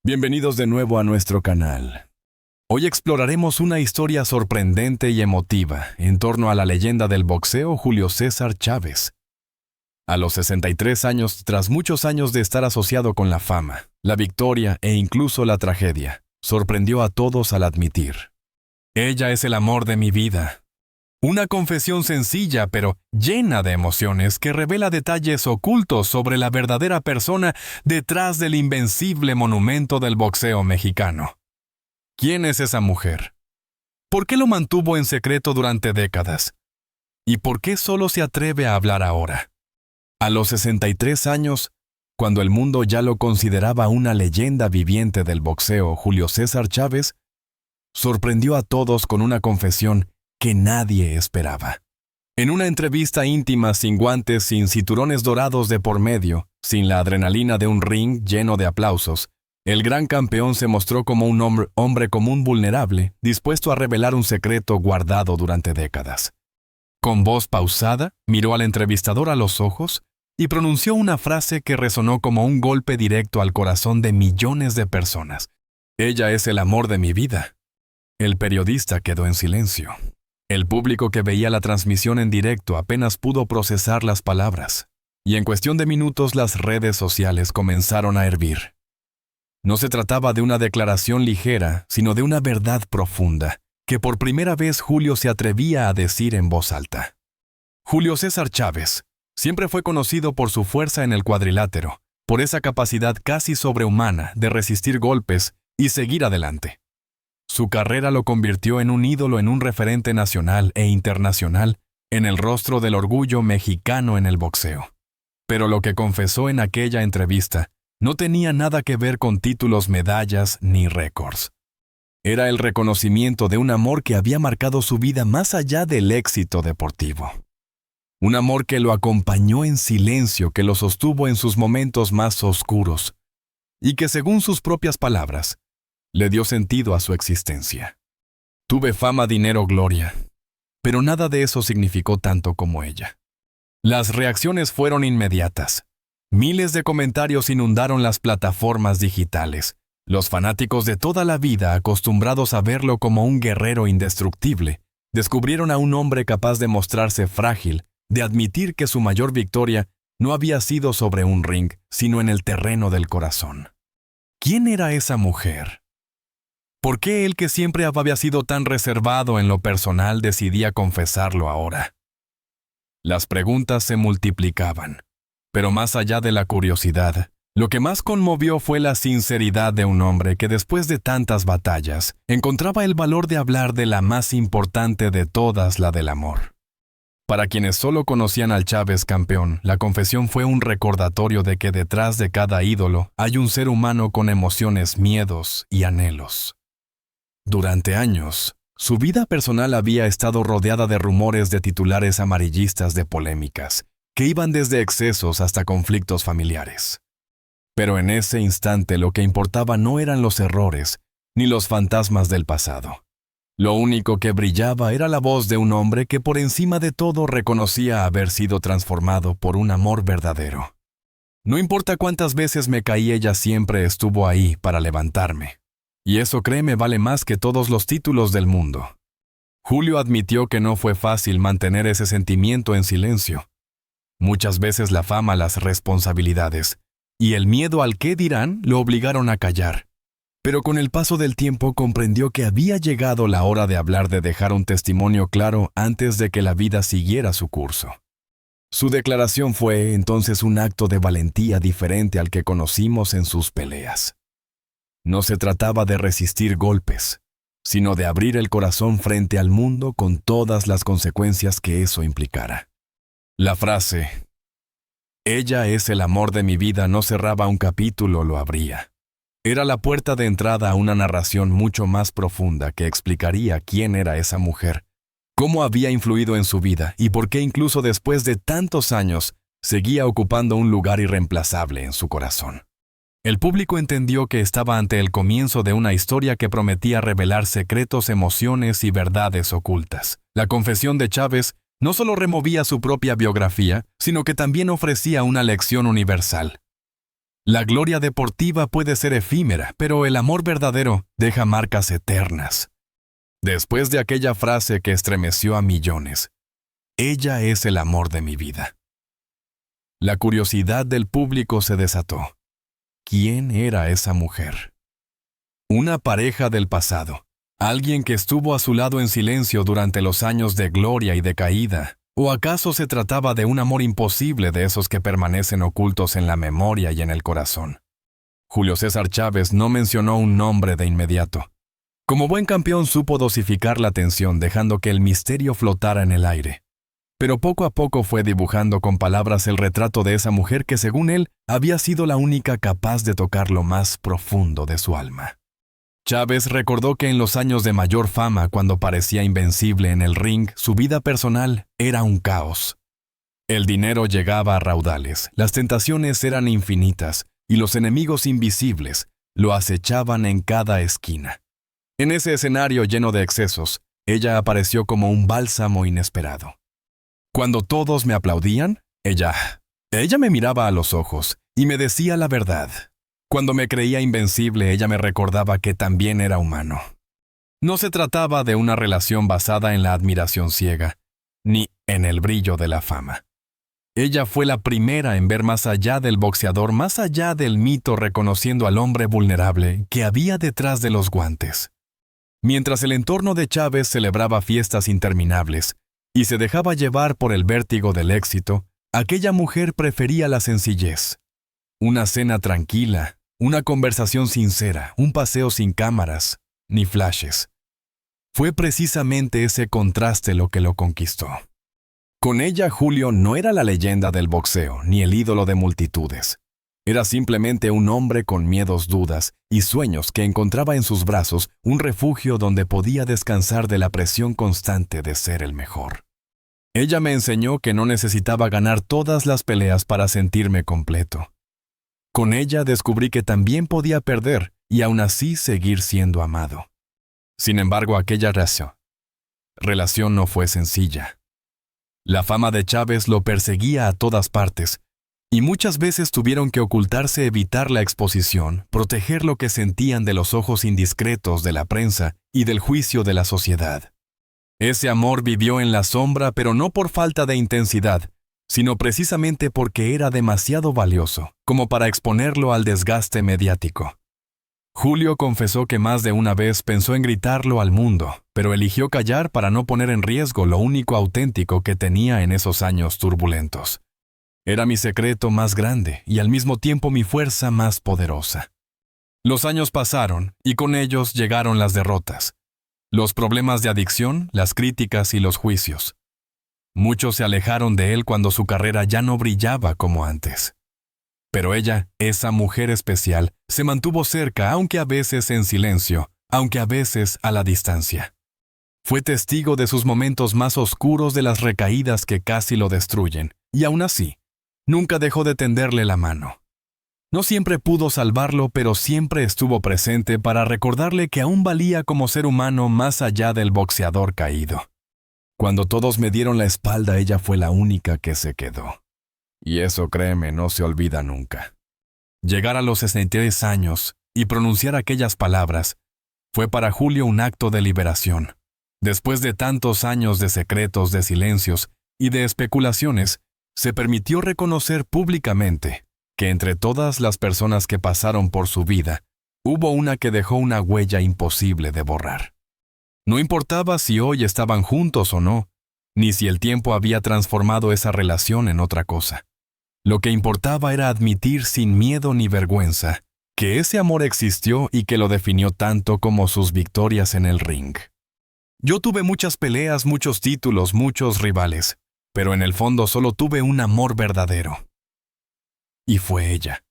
Bienvenidos de nuevo a nuestro canal. Hoy exploraremos una historia sorprendente y emotiva en torno a la leyenda del boxeo Julio César Chávez. A los 63 años, tras muchos años de estar asociado con la fama, la victoria e incluso la tragedia, sorprendió a todos al admitir: "Ella es el amor de mi vida". Una confesión sencilla pero llena de emociones que revela detalles ocultos sobre la verdadera persona detrás del invencible monumento del boxeo mexicano. ¿Quién es esa mujer? ¿Por qué lo mantuvo en secreto durante décadas? ¿Y por qué solo se atreve a hablar ahora? A los 63 años, cuando el mundo ya lo consideraba una leyenda viviente del boxeo, Julio César Chávez sorprendió a todos con una confesión que nadie esperaba. En una entrevista íntima, sin guantes, sin cinturones dorados de por medio, sin la adrenalina de un ring lleno de aplausos, el gran campeón se mostró como un hombre común vulnerable, dispuesto a revelar un secreto guardado durante décadas. Con voz pausada, miró al entrevistador a los ojos y pronunció una frase que resonó como un golpe directo al corazón de millones de personas. "Ella es el amor de mi vida". El periodista quedó en silencio. El público que veía la transmisión en directo apenas pudo procesar las palabras, y en cuestión de minutos las redes sociales comenzaron a hervir. No se trataba de una declaración ligera, sino de una verdad profunda, que por primera vez Julio se atrevía a decir en voz alta. Julio César Chávez siempre fue conocido por su fuerza en el cuadrilátero, por esa capacidad casi sobrehumana de resistir golpes y seguir adelante. Su carrera lo convirtió en un ídolo, en un referente nacional e internacional, en el rostro del orgullo mexicano en el boxeo. Pero lo que confesó en aquella entrevista no tenía nada que ver con títulos, medallas ni récords. Era el reconocimiento de un amor que había marcado su vida más allá del éxito deportivo. Un amor que lo acompañó en silencio, que lo sostuvo en sus momentos más oscuros, y que, según sus propias palabras, le dio sentido a su existencia. "Tuve fama, dinero, gloria, pero nada de eso significó tanto como ella". Las reacciones fueron inmediatas. Miles de comentarios inundaron las plataformas digitales. Los fanáticos de toda la vida, acostumbrados a verlo como un guerrero indestructible, descubrieron a un hombre capaz de mostrarse frágil, de admitir que su mayor victoria no había sido sobre un ring, sino en el terreno del corazón. ¿Quién era esa mujer? ¿Por qué él, que siempre había sido tan reservado en lo personal, decidía confesarlo ahora? Las preguntas se multiplicaban, pero más allá de la curiosidad, lo que más conmovió fue la sinceridad de un hombre que, después de tantas batallas, encontraba el valor de hablar de la más importante de todas, la del amor. Para quienes solo conocían al Chávez campeón, la confesión fue un recordatorio de que detrás de cada ídolo hay un ser humano con emociones, miedos y anhelos. Durante años, su vida personal había estado rodeada de rumores, de titulares amarillistas, de polémicas, que iban desde excesos hasta conflictos familiares. Pero en ese instante lo que importaba no eran los errores, ni los fantasmas del pasado. Lo único que brillaba era la voz de un hombre que por encima de todo reconocía haber sido transformado por un amor verdadero. "No importa cuántas veces me caí, ella siempre estuvo ahí para levantarme. Y eso, créeme, vale más que todos los títulos del mundo". Julio admitió que no fue fácil mantener ese sentimiento en silencio. Muchas veces la fama, las responsabilidades y el miedo al qué dirán lo obligaron a callar. Pero con el paso del tiempo comprendió que había llegado la hora de hablar, de dejar un testimonio claro antes de que la vida siguiera su curso. Su declaración fue entonces un acto de valentía diferente al que conocimos en sus peleas. No se trataba de resistir golpes, sino de abrir el corazón frente al mundo con todas las consecuencias que eso implicara. La frase, "Ella es el amor de mi vida", no cerraba un capítulo, lo abría. Era la puerta de entrada a una narración mucho más profunda que explicaría quién era esa mujer, cómo había influido en su vida y por qué incluso después de tantos años seguía ocupando un lugar irreemplazable en su corazón. El público entendió que estaba ante el comienzo de una historia que prometía revelar secretos, emociones y verdades ocultas. La confesión de Chávez no solo removía su propia biografía, sino que también ofrecía una lección universal. La gloria deportiva puede ser efímera, pero el amor verdadero deja marcas eternas. Después de aquella frase que estremeció a millones, ella es el amor de mi vida. La curiosidad del público se desató. ¿Quién era esa mujer? Una pareja del pasado, alguien que estuvo a su lado en silencio durante los años de gloria y de caída. ¿O acaso se trataba de un amor imposible de esos que permanecen ocultos en la memoria y en el corazón? Julio César Chávez no mencionó un nombre de inmediato. Como buen campeón supo dosificar la tensión dejando que el misterio flotara en el aire. Pero poco a poco fue dibujando con palabras el retrato de esa mujer que según él había sido la única capaz de tocar lo más profundo de su alma. Chávez recordó que en los años de mayor fama, cuando parecía invencible en el ring, su vida personal era un caos. El dinero llegaba a raudales, las tentaciones eran infinitas y los enemigos invisibles lo acechaban en cada esquina. En ese escenario lleno de excesos, ella apareció como un bálsamo inesperado. Cuando todos me aplaudían, ella me miraba a los ojos y me decía la verdad. Cuando me creía invencible, ella me recordaba que también era humano. No se trataba de una relación basada en la admiración ciega, ni en el brillo de la fama. Ella fue la primera en ver más allá del boxeador, más allá del mito, reconociendo al hombre vulnerable que había detrás de los guantes. Mientras el entorno de Chávez celebraba fiestas interminables y se dejaba llevar por el vértigo del éxito, aquella mujer prefería la sencillez. Una cena tranquila, una conversación sincera, un paseo sin cámaras, ni flashes. Fue precisamente ese contraste lo que lo conquistó. Con ella, Julio no era la leyenda del boxeo, ni el ídolo de multitudes. Era simplemente un hombre con miedos, dudas y sueños que encontraba en sus brazos un refugio donde podía descansar de la presión constante de ser el mejor. Ella me enseñó que no necesitaba ganar todas las peleas para sentirme completo. Con ella descubrí que también podía perder y aún así seguir siendo amado. Sin embargo, aquella relación no fue sencilla. La fama de Chávez lo perseguía a todas partes, y muchas veces tuvieron que ocultarse, evitar la exposición, proteger lo que sentían de los ojos indiscretos de la prensa y del juicio de la sociedad. Ese amor vivió en la sombra, pero no por falta de intensidad, sino precisamente porque era demasiado valioso, como para exponerlo al desgaste mediático. Julio confesó que más de una vez pensó en gritarlo al mundo, pero eligió callar para no poner en riesgo lo único auténtico que tenía en esos años turbulentos. Era mi secreto más grande y al mismo tiempo mi fuerza más poderosa. Los años pasaron y con ellos llegaron las derrotas, los problemas de adicción, las críticas y los juicios. Muchos se alejaron de él cuando su carrera ya no brillaba como antes. Pero ella, esa mujer especial, se mantuvo cerca, aunque a veces en silencio, aunque a veces a la distancia. Fue testigo de sus momentos más oscuros, de las recaídas que casi lo destruyen, y aún así, nunca dejó de tenderle la mano. No siempre pudo salvarlo, pero siempre estuvo presente para recordarle que aún valía como ser humano más allá del boxeador caído. Cuando todos me dieron la espalda, ella fue la única que se quedó. Y eso, créeme, no se olvida nunca. Llegar a los 63 años y pronunciar aquellas palabras fue para Julio un acto de liberación. Después de tantos años de secretos, de silencios y de especulaciones, se permitió reconocer públicamente que entre todas las personas que pasaron por su vida, hubo una que dejó una huella imposible de borrar. No importaba si hoy estaban juntos o no, ni si el tiempo había transformado esa relación en otra cosa. Lo que importaba era admitir sin miedo ni vergüenza que ese amor existió y que lo definió tanto como sus victorias en el ring. Yo tuve muchas peleas, muchos títulos, muchos rivales, pero en el fondo solo tuve un amor verdadero. Y fue ella.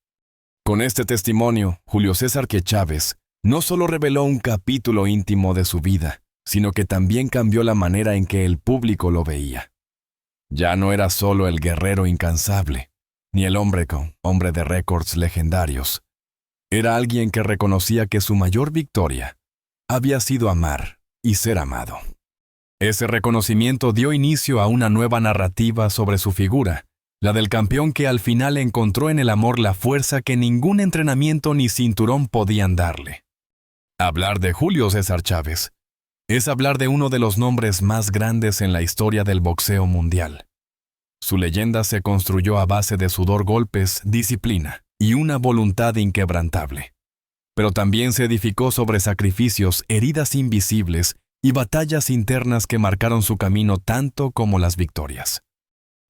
Con este testimonio, Julio César Chávez no solo reveló un capítulo íntimo de su vida, sino que también cambió la manera en que el público lo veía. Ya no era solo el guerrero incansable, ni el hombre de récords legendarios. Era alguien que reconocía que su mayor victoria había sido amar y ser amado. Ese reconocimiento dio inicio a una nueva narrativa sobre su figura, la del campeón que al final encontró en el amor la fuerza que ningún entrenamiento ni cinturón podían darle. Hablar de Julio César Chávez es hablar de uno de los nombres más grandes en la historia del boxeo mundial. Su leyenda se construyó a base de sudor, golpes, disciplina y una voluntad inquebrantable. Pero también se edificó sobre sacrificios, heridas invisibles y batallas internas que marcaron su camino tanto como las victorias.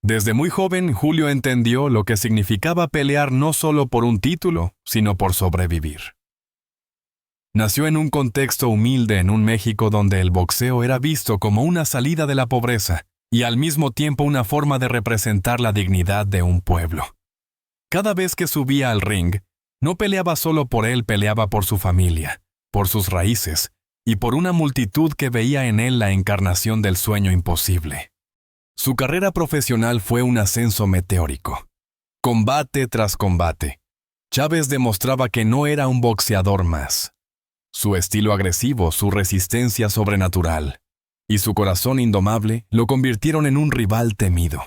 Desde muy joven, Julio entendió lo que significaba pelear no solo por un título, sino por sobrevivir. Nació en un contexto humilde en un México donde el boxeo era visto como una salida de la pobreza y al mismo tiempo una forma de representar la dignidad de un pueblo. Cada vez que subía al ring, no peleaba solo por él, peleaba por su familia, por sus raíces y por una multitud que veía en él la encarnación del sueño imposible. Su carrera profesional fue un ascenso meteórico. Combate tras combate, Chávez demostraba que no era un boxeador más. Su estilo agresivo, su resistencia sobrenatural y su corazón indomable lo convirtieron en un rival temido.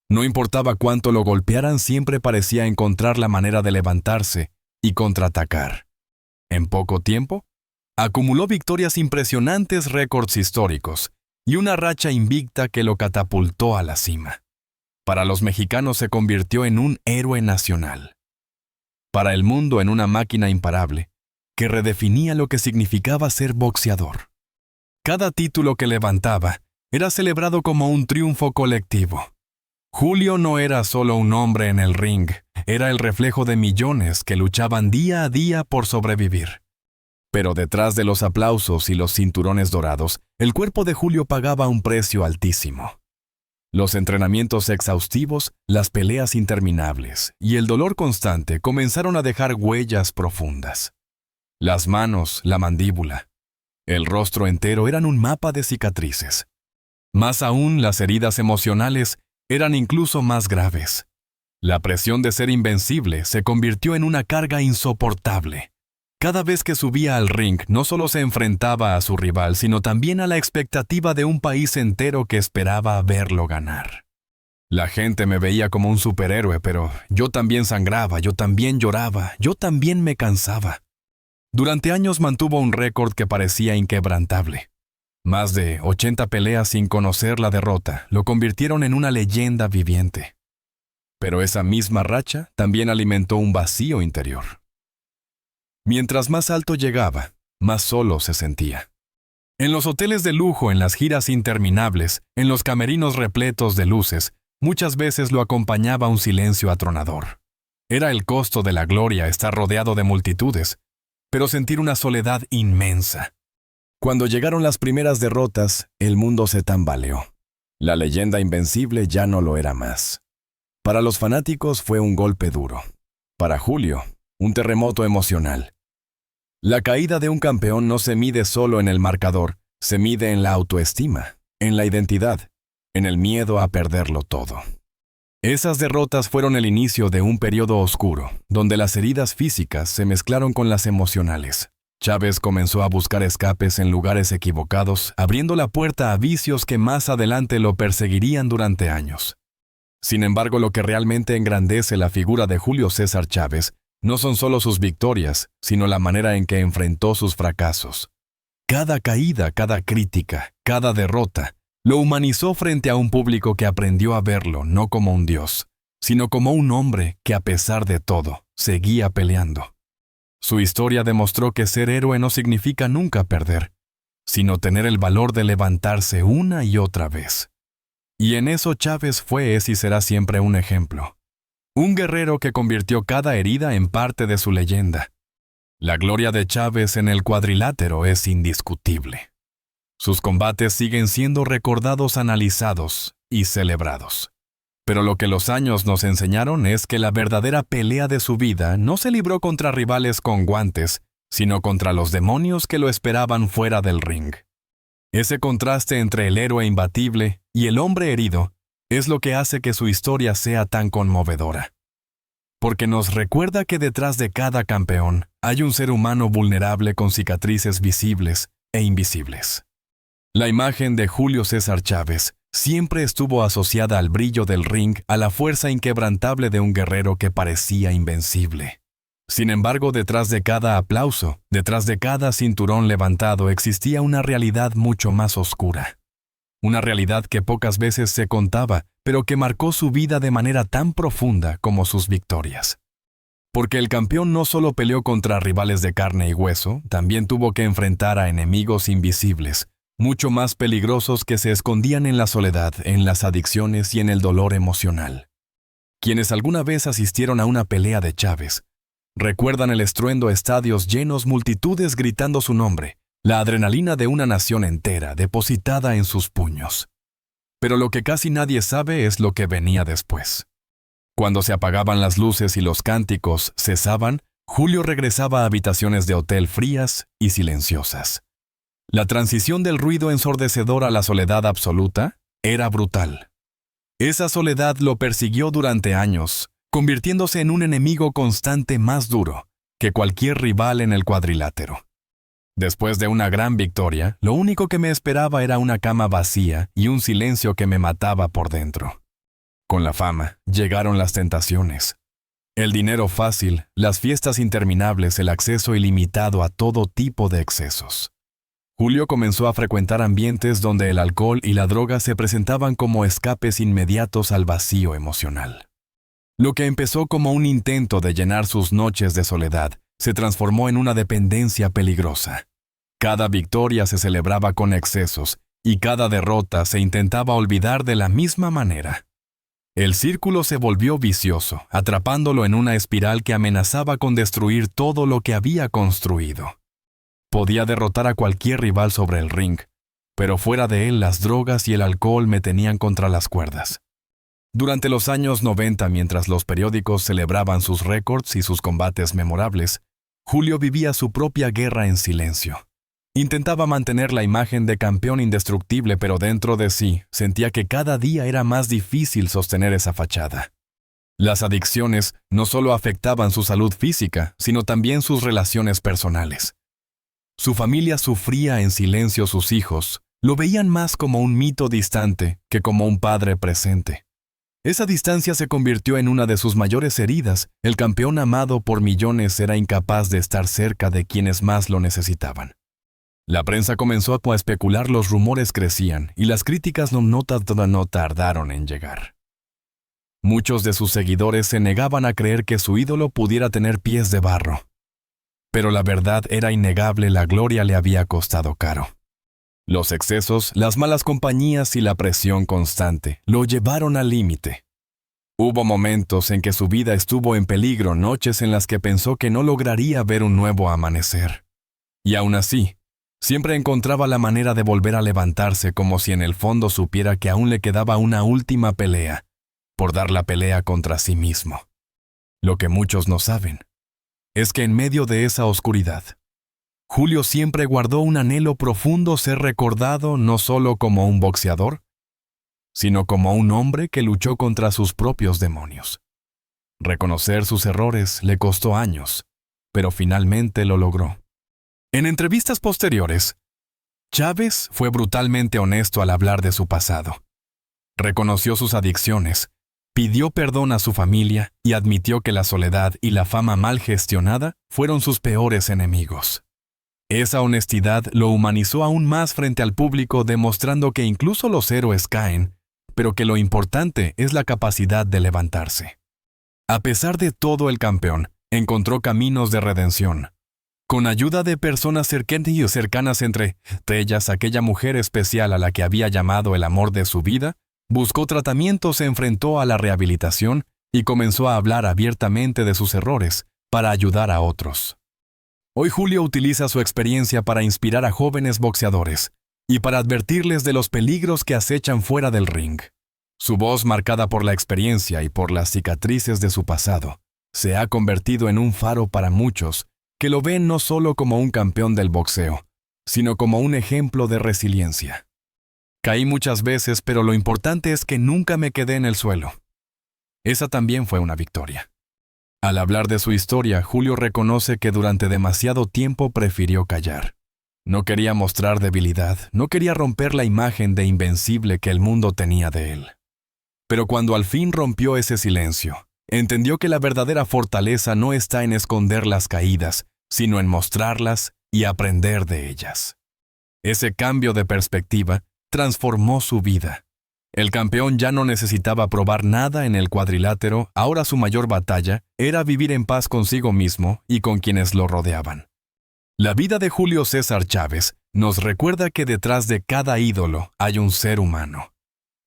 No importaba cuánto lo golpearan, siempre parecía encontrar la manera de levantarse y contraatacar. En poco tiempo, acumuló victorias impresionantes, récords históricos y una racha invicta que lo catapultó a la cima. Para los mexicanos se convirtió en un héroe nacional. Para el mundo en una máquina imparable que redefinía lo que significaba ser boxeador. Cada título que levantaba era celebrado como un triunfo colectivo. Julio no era solo un hombre en el ring, era el reflejo de millones que luchaban día a día por sobrevivir. Pero detrás de los aplausos y los cinturones dorados, el cuerpo de Julio pagaba un precio altísimo. Los entrenamientos exhaustivos, las peleas interminables y el dolor constante comenzaron a dejar huellas profundas. Las manos, la mandíbula, el rostro entero eran un mapa de cicatrices. Más aún, las heridas emocionales eran incluso más graves. La presión de ser invencible se convirtió en una carga insoportable. Cada vez que subía al ring, no solo se enfrentaba a su rival, sino también a la expectativa de un país entero que esperaba verlo ganar. La gente me veía como un superhéroe, pero yo también sangraba, yo también lloraba, yo también me cansaba. Durante años mantuvo un récord que parecía inquebrantable. Más de 80 peleas sin conocer la derrota lo convirtieron en una leyenda viviente. Pero esa misma racha también alimentó un vacío interior. Mientras más alto llegaba, más solo se sentía. En los hoteles de lujo, en las giras interminables, en los camerinos repletos de luces, muchas veces lo acompañaba un silencio atronador. Era el costo de la gloria estar rodeado de multitudes, pero sentir una soledad inmensa. Cuando llegaron las primeras derrotas, el mundo se tambaleó. La leyenda invencible ya no lo era más. Para los fanáticos fue un golpe duro. Para Julio, un terremoto emocional. La caída de un campeón no se mide solo en el marcador, se mide en la autoestima, en la identidad, en el miedo a perderlo todo. Esas derrotas fueron el inicio de un periodo oscuro, donde las heridas físicas se mezclaron con las emocionales. Chávez comenzó a buscar escapes en lugares equivocados, abriendo la puerta a vicios que más adelante lo perseguirían durante años. Sin embargo, lo que realmente engrandece la figura de Julio César Chávez no son solo sus victorias, sino la manera en que enfrentó sus fracasos. Cada caída, cada crítica, cada derrota, lo humanizó frente a un público que aprendió a verlo no como un dios, sino como un hombre que a pesar de todo, seguía peleando. Su historia demostró que ser héroe no significa nunca perder, sino tener el valor de levantarse una y otra vez. Y en eso Chávez fue, es y será siempre un ejemplo. Un guerrero que convirtió cada herida en parte de su leyenda. La gloria de Chávez en el cuadrilátero es indiscutible. Sus combates siguen siendo recordados, analizados y celebrados. Pero lo que los años nos enseñaron es que la verdadera pelea de su vida no se libró contra rivales con guantes, sino contra los demonios que lo esperaban fuera del ring. Ese contraste entre el héroe imbatible y el hombre herido es lo que hace que su historia sea tan conmovedora. Porque nos recuerda que detrás de cada campeón hay un ser humano vulnerable con cicatrices visibles e invisibles. La imagen de Julio César Chávez siempre estuvo asociada al brillo del ring, a la fuerza inquebrantable de un guerrero que parecía invencible. Sin embargo, detrás de cada aplauso, detrás de cada cinturón levantado, existía una realidad mucho más oscura. Una realidad que pocas veces se contaba, pero que marcó su vida de manera tan profunda como sus victorias. Porque el campeón no solo peleó contra rivales de carne y hueso, también tuvo que enfrentar a enemigos invisibles, mucho más peligrosos, que se escondían en la soledad, en las adicciones y en el dolor emocional. Quienes alguna vez asistieron a una pelea de Chávez recuerdan el estruendo, estadios llenos, multitudes gritando su nombre, la adrenalina de una nación entera depositada en sus puños. Pero lo que casi nadie sabe es lo que venía después. Cuando se apagaban las luces y los cánticos cesaban, Julio regresaba a habitaciones de hotel frías y silenciosas. La transición del ruido ensordecedor a la soledad absoluta era brutal. Esa soledad lo persiguió durante años, convirtiéndose en un enemigo constante más duro que cualquier rival en el cuadrilátero. Después de una gran victoria, lo único que me esperaba era una cama vacía y un silencio que me mataba por dentro. Con la fama llegaron las tentaciones. El dinero fácil, las fiestas interminables, el acceso ilimitado a todo tipo de excesos. Julio comenzó a frecuentar ambientes donde el alcohol y la droga se presentaban como escapes inmediatos al vacío emocional. Lo que empezó como un intento de llenar sus noches de soledad se transformó en una dependencia peligrosa. Cada victoria se celebraba con excesos y cada derrota se intentaba olvidar de la misma manera. El círculo se volvió vicioso, atrapándolo en una espiral que amenazaba con destruir todo lo que había construido. Podía derrotar a cualquier rival sobre el ring, pero fuera de él las drogas y el alcohol me tenían contra las cuerdas. Durante los años 90, mientras los periódicos celebraban sus récords y sus combates memorables, Julio vivía su propia guerra en silencio. Intentaba mantener la imagen de campeón indestructible, pero dentro de sí sentía que cada día era más difícil sostener esa fachada. Las adicciones no solo afectaban su salud física, sino también sus relaciones personales. Su familia sufría en silencio, sus hijos lo veían más como un mito distante que como un padre presente. Esa distancia se convirtió en una de sus mayores heridas. El campeón amado por millones era incapaz de estar cerca de quienes más lo necesitaban. La prensa comenzó a especular, los rumores crecían y las críticas no tardaron en llegar. Muchos de sus seguidores se negaban a creer que su ídolo pudiera tener pies de barro. Pero la verdad era innegable, la gloria le había costado caro. Los excesos, las malas compañías y la presión constante lo llevaron al límite. Hubo momentos en que su vida estuvo en peligro, noches en las que pensó que no lograría ver un nuevo amanecer. Y aún así, siempre encontraba la manera de volver a levantarse, como si en el fondo supiera que aún le quedaba una última pelea, por dar la pelea contra sí mismo. Lo que muchos no saben es que en medio de esa oscuridad, Julio siempre guardó un anhelo profundo: ser recordado no solo como un boxeador, sino como un hombre que luchó contra sus propios demonios. Reconocer sus errores le costó años, pero finalmente lo logró. En entrevistas posteriores, Chávez fue brutalmente honesto al hablar de su pasado. Reconoció sus adicciones, pidió perdón a su familia y admitió que la soledad y la fama mal gestionada fueron sus peores enemigos. Esa honestidad lo humanizó aún más frente al público, demostrando que incluso los héroes caen, pero que lo importante es la capacidad de levantarse. A pesar de todo, el campeón encontró caminos de redención. Con ayuda de personas cercanas, entre ellas aquella mujer especial a la que había llamado el amor de su vida, buscó tratamiento, se enfrentó a la rehabilitación y comenzó a hablar abiertamente de sus errores para ayudar a otros. Hoy Julio utiliza su experiencia para inspirar a jóvenes boxeadores y para advertirles de los peligros que acechan fuera del ring. Su voz, marcada por la experiencia y por las cicatrices de su pasado, se ha convertido en un faro para muchos que lo ven no solo como un campeón del boxeo, sino como un ejemplo de resiliencia. Caí muchas veces, pero lo importante es que nunca me quedé en el suelo. Esa también fue una victoria. Al hablar de su historia, Julio reconoce que durante demasiado tiempo prefirió callar. No quería mostrar debilidad, no quería romper la imagen de invencible que el mundo tenía de él. Pero cuando al fin rompió ese silencio, entendió que la verdadera fortaleza no está en esconder las caídas, sino en mostrarlas y aprender de ellas. Ese cambio de perspectiva transformó su vida. El campeón ya no necesitaba probar nada en el cuadrilátero, ahora su mayor batalla era vivir en paz consigo mismo y con quienes lo rodeaban. La vida de Julio César Chávez nos recuerda que detrás de cada ídolo hay un ser humano,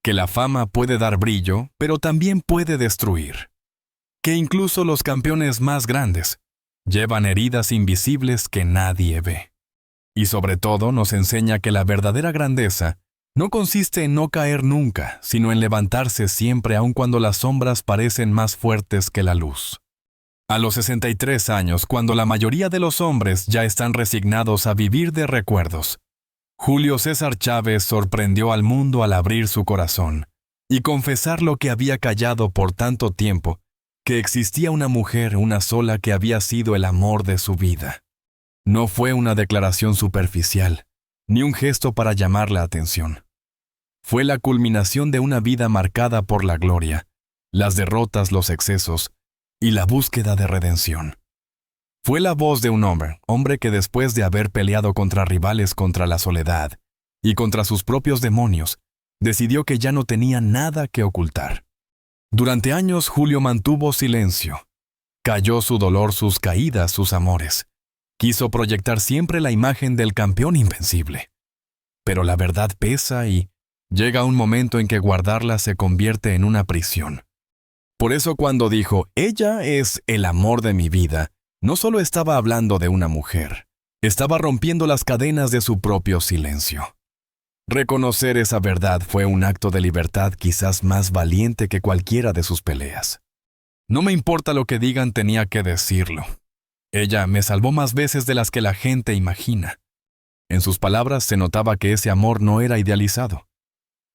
que la fama puede dar brillo, pero también puede destruir, que incluso los campeones más grandes llevan heridas invisibles que nadie ve. Y sobre todo nos enseña que la verdadera grandeza no consiste en no caer nunca, sino en levantarse siempre aun cuando las sombras parecen más fuertes que la luz. A los 63 años, cuando la mayoría de los hombres ya están resignados a vivir de recuerdos, Julio César Chávez sorprendió al mundo al abrir su corazón y confesar lo que había callado por tanto tiempo, que existía una mujer, una sola, que había sido el amor de su vida. No fue una declaración superficial, ni un gesto para llamar la atención. Fue la culminación de una vida marcada por la gloria, las derrotas, los excesos y la búsqueda de redención. Fue la voz de un hombre que después de haber peleado contra rivales, contra la soledad y contra sus propios demonios, decidió que ya no tenía nada que ocultar. Durante años Julio mantuvo silencio. Calló su dolor, sus caídas, sus amores. Quiso proyectar siempre la imagen del campeón invencible. Pero la verdad pesa y llega un momento en que guardarla se convierte en una prisión. Por eso cuando dijo, ella es el amor de mi vida, no solo estaba hablando de una mujer, estaba rompiendo las cadenas de su propio silencio. Reconocer esa verdad fue un acto de libertad quizás más valiente que cualquiera de sus peleas. No me importa lo que digan, tenía que decirlo. Ella me salvó más veces de las que la gente imagina. En sus palabras se notaba que ese amor no era idealizado.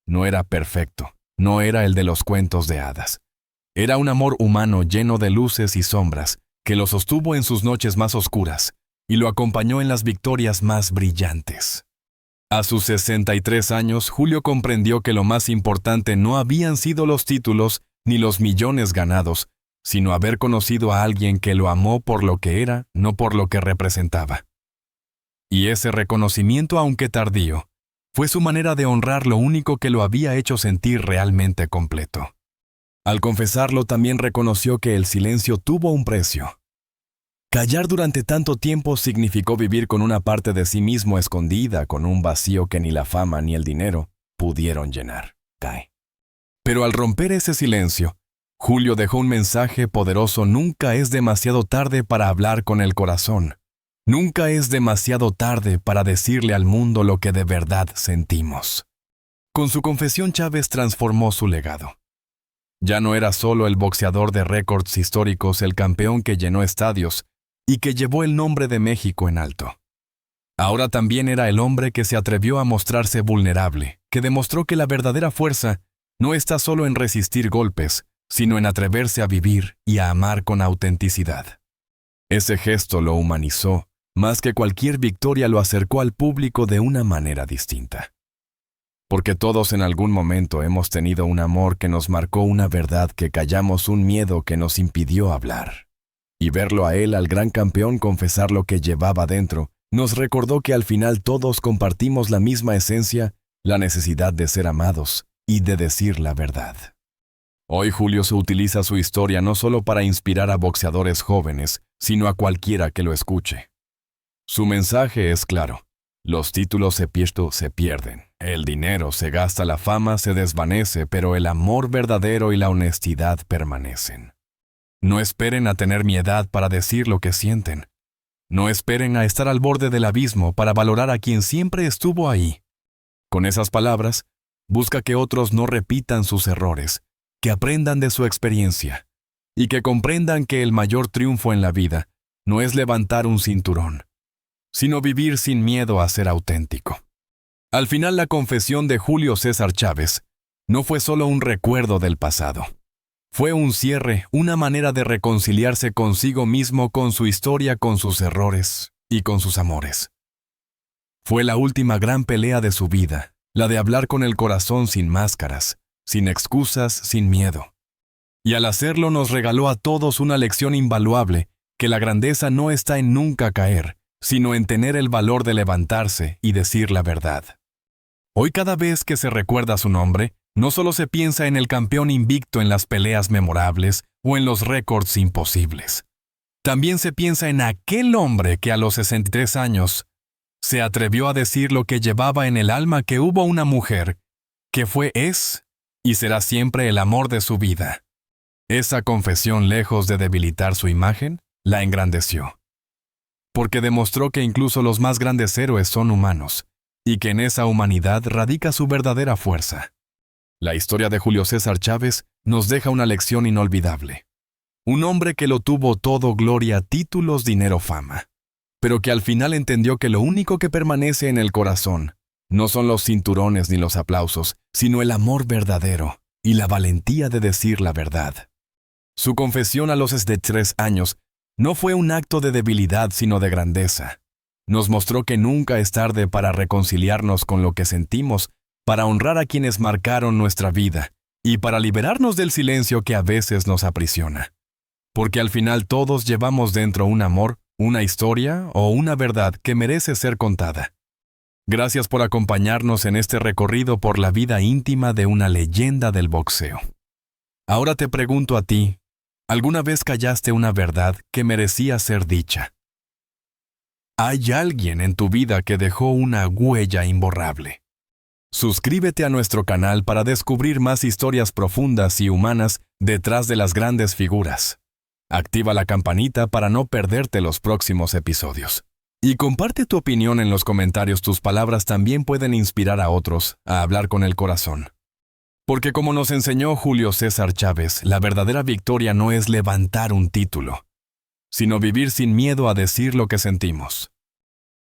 No era perfecto, no era el de los cuentos de hadas. Era un amor humano lleno de luces y sombras, que lo sostuvo en sus noches más oscuras y lo acompañó en las victorias más brillantes. A sus 63 años, Julio comprendió que lo más importante no habían sido los títulos ni los millones ganados, sino haber conocido a alguien que lo amó por lo que era, no por lo que representaba. Y ese reconocimiento, aunque tardío, fue su manera de honrar lo único que lo había hecho sentir realmente completo. Al confesarlo, también reconoció que el silencio tuvo un precio. Callar durante tanto tiempo significó vivir con una parte de sí mismo escondida, con un vacío que ni la fama ni el dinero pudieron llenar. Pero al romper ese silencio, Julio dejó un mensaje poderoso: nunca es demasiado tarde para hablar con el corazón. Nunca es demasiado tarde para decirle al mundo lo que de verdad sentimos. Con su confesión, Chávez transformó su legado. Ya no era solo el boxeador de récords históricos, el campeón que llenó estadios y que llevó el nombre de México en alto. Ahora también era el hombre que se atrevió a mostrarse vulnerable, que demostró que la verdadera fuerza no está solo en resistir golpes, sino en atreverse a vivir y a amar con autenticidad. Ese gesto lo humanizó, más que cualquier victoria lo acercó al público de una manera distinta. Porque todos en algún momento hemos tenido un amor que nos marcó una verdad que callamos, un miedo que nos impidió hablar. Y verlo a él, al gran campeón, confesar lo que llevaba dentro, nos recordó que al final todos compartimos la misma esencia, la necesidad de ser amados y de decir la verdad. Hoy Julio se utiliza su historia no solo para inspirar a boxeadores jóvenes, sino a cualquiera que lo escuche. Su mensaje es claro: los títulos se pierden, el dinero se gasta, la fama se desvanece, pero el amor verdadero y la honestidad permanecen. No esperen a tener mi edad para decir lo que sienten. No esperen a estar al borde del abismo para valorar a quien siempre estuvo ahí. Con esas palabras, busca que otros no repitan sus errores, que aprendan de su experiencia y que comprendan que el mayor triunfo en la vida no es levantar un cinturón, sino vivir sin miedo a ser auténtico. Al final, la confesión de Julio César Chávez no fue solo un recuerdo del pasado. Fue un cierre, una manera de reconciliarse consigo mismo, con su historia, con sus errores y con sus amores. Fue la última gran pelea de su vida, la de hablar con el corazón sin máscaras, sin excusas, sin miedo. Y al hacerlo nos regaló a todos una lección invaluable, que la grandeza no está en nunca caer, sino en tener el valor de levantarse y decir la verdad. Hoy cada vez que se recuerda su nombre, no solo se piensa en el campeón invicto en las peleas memorables o en los récords imposibles. También se piensa en aquel hombre que a los 63 años se atrevió a decir lo que llevaba en el alma, que hubo una mujer que es y será siempre el amor de su vida. Esa confesión, lejos de debilitar su imagen, la engrandeció. Porque demostró que incluso los más grandes héroes son humanos, y que en esa humanidad radica su verdadera fuerza. La historia de Julio César Chávez nos deja una lección inolvidable. Un hombre que lo tuvo todo: gloria, títulos, dinero, fama. Pero que al final entendió que lo único que permanece en el corazón no son los cinturones ni los aplausos, sino el amor verdadero y la valentía de decir la verdad. Su confesión a los 63 años no fue un acto de debilidad, sino de grandeza. Nos mostró que nunca es tarde para reconciliarnos con lo que sentimos, para honrar a quienes marcaron nuestra vida y para liberarnos del silencio que a veces nos aprisiona. Porque al final todos llevamos dentro un amor, una historia o una verdad que merece ser contada. Gracias por acompañarnos en este recorrido por la vida íntima de una leyenda del boxeo. Ahora te pregunto a ti, ¿alguna vez callaste una verdad que merecía ser dicha? ¿Hay alguien en tu vida que dejó una huella imborrable? Suscríbete a nuestro canal para descubrir más historias profundas y humanas detrás de las grandes figuras. Activa la campanita para no perderte los próximos episodios. Y comparte tu opinión en los comentarios. Tus palabras también pueden inspirar a otros a hablar con el corazón. Porque como nos enseñó Julio César Chávez, la verdadera victoria no es levantar un título, sino vivir sin miedo a decir lo que sentimos.